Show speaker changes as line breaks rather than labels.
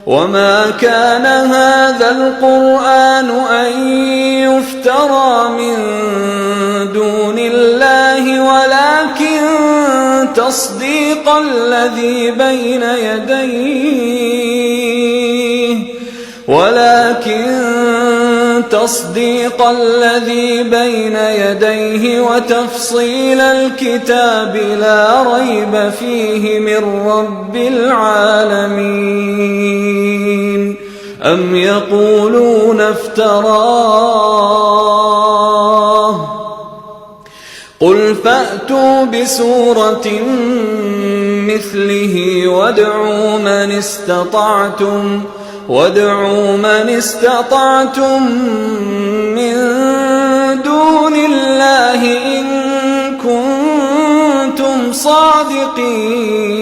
وما كان هذا القرآن أن يفترى من دون الله ولكن تصديق الذي بين يديه وتفصيل الكتاب لا ريب فيه من رب العالمين. أم يقولون افتراه قل فأتوا بسورة مثله وادعوا من استطعتم من دون الله إن كنتم صادقين.